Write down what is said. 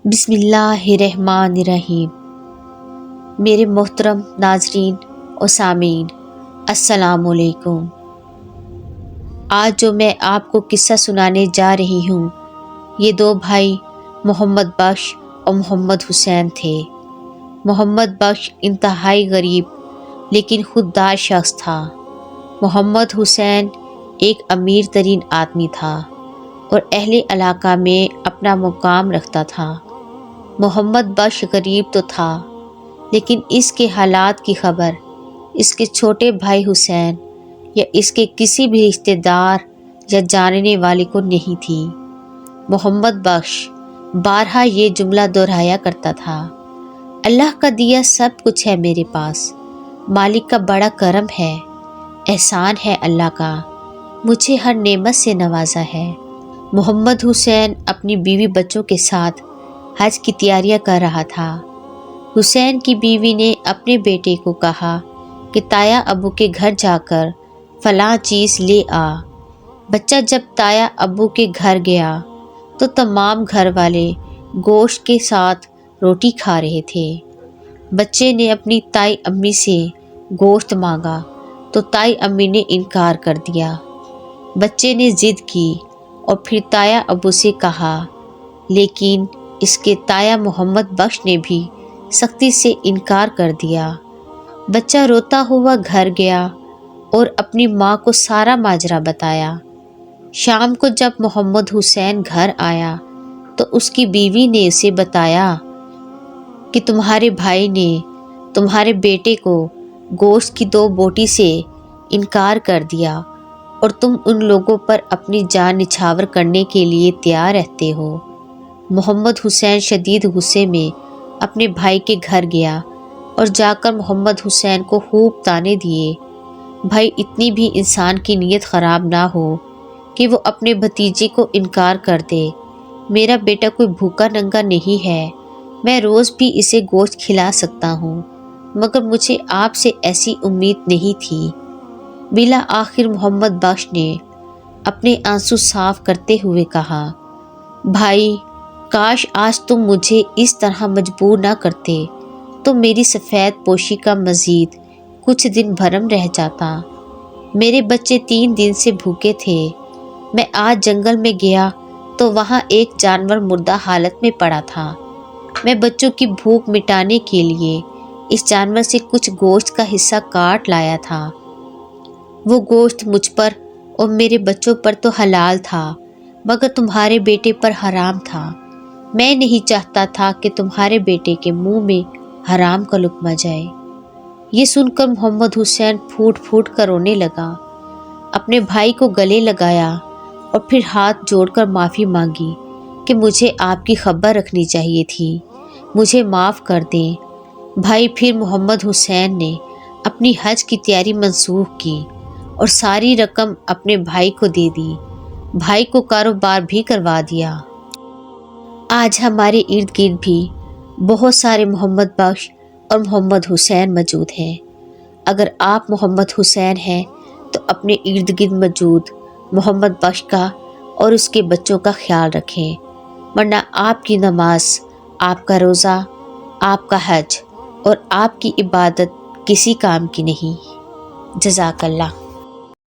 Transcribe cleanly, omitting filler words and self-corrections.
بسم اللہ الرحمن الرحیم۔ میرے محترم ناظرین و سامعین، السلام علیکم۔ آج جو میں آپ کو قصہ سنانے جا رہی ہوں، یہ دو بھائی محمد بخش اور محمد حسین تھے۔ محمد بخش انتہائی غریب لیکن خوددار شخص تھا۔ محمد حسین ایک امیر ترین آدمی تھا اور اہل علاقہ میں اپنا مقام رکھتا تھا۔ محمد بخش غریب تو تھا، لیکن اس کے حالات کی خبر اس کے چھوٹے بھائی حسین یا اس کے کسی بھی رشتہ دار یا جاننے والے کو نہیں تھی۔ محمد بخش بارہا یہ جملہ دہرایا کرتا تھا، اللہ کا دیا سب کچھ ہے میرے پاس، مالک کا بڑا کرم ہے، احسان ہے اللہ کا، مجھے ہر نعمت سے نوازا ہے۔ محمد حسین اپنی بیوی بچوں کے ساتھ حج کی تیاریاں کر رہا تھا۔ حسین کی بیوی نے اپنے بیٹے کو کہا کہ تایا ابو کے گھر جا کر فلاں چیز لے آ۔ بچہ جب تایا ابو کے گھر گیا تو تمام گھر والے گوشت کے ساتھ روٹی کھا رہے تھے۔ بچے نے اپنی تائی امی سے گوشت مانگا تو تائی امی نے انکار کر دیا۔ بچے نے ضد کی اور پھر تایا ابو سے کہا، لیکن اس کے تایا محمد بخش نے بھی سختی سے انکار کر دیا۔ بچہ روتا ہوا گھر گیا اور اپنی ماں کو سارا ماجرا بتایا۔ شام کو جب محمد حسین گھر آیا تو اس کی بیوی نے اسے بتایا کہ تمہارے بھائی نے تمہارے بیٹے کو گوشت کی 2 بوٹی سے انکار کر دیا اور تم ان لوگوں پر اپنی جان نچھاور کرنے کے لیے تیار رہتے ہو۔ محمد حسین شدید غصے میں اپنے بھائی کے گھر گیا اور جا کر محمد حسین کو خوب طعنے دیے۔ بھائی اتنی بھی انسان کی نیت خراب نہ ہو کہ وہ اپنے بھتیجے کو انکار کر دے۔ میرا بیٹا کوئی بھوکا ننگا نہیں ہے، میں روز بھی اسے گوشت کھلا سکتا ہوں، مگر مجھے آپ سے ایسی امید نہیں تھی۔ بالآخر محمد بخش نے اپنے آنسو صاف کرتے ہوئے کہا، بھائی کاش آج تم مجھے اس طرح مجبور نہ کرتے تو میری سفید پوشی کا مزید کچھ دن بھرم رہ جاتا۔ میرے بچے 3 دن سے بھوکے تھے۔ میں آج جنگل میں گیا تو وہاں ایک جانور مردہ حالت میں پڑا تھا۔ میں بچوں کی بھوک مٹانے کے لیے اس جانور سے کچھ گوشت کا حصہ کاٹ لایا تھا۔ وہ گوشت مجھ پر اور میرے بچوں پر تو حلال تھا، مگر تمہارے بیٹے پر حرام تھا۔ میں نہیں چاہتا تھا کہ تمہارے بیٹے کے منہ میں حرام کا لقمہ جائے۔ یہ سن کر محمد حسین پھوٹ پھوٹ کر رونے لگا، اپنے بھائی کو گلے لگایا اور پھر ہاتھ جوڑ کر معافی مانگی کہ مجھے آپ کی خبر رکھنی چاہیے تھی، مجھے معاف کر دیں۔ بھائی پھر محمد حسین نے اپنی حج کی تیاری منسوخ کی اور ساری رقم اپنے بھائی کو دے دی۔ بھائی کو کاروبار بھی کروا دیا۔ آج ہمارے ارد گرد بھی بہت سارے محمد بخش اور محمد حسین موجود ہیں۔ اگر آپ محمد حسین ہیں تو اپنے ارد گرد موجود محمد بخش کا اور اس کے بچوں کا خیال رکھیں، ورنہ آپ کی نماز، آپ کا روزہ، آپ کا حج اور آپ کی عبادت کسی کام کی نہیں۔ جزاک اللہ۔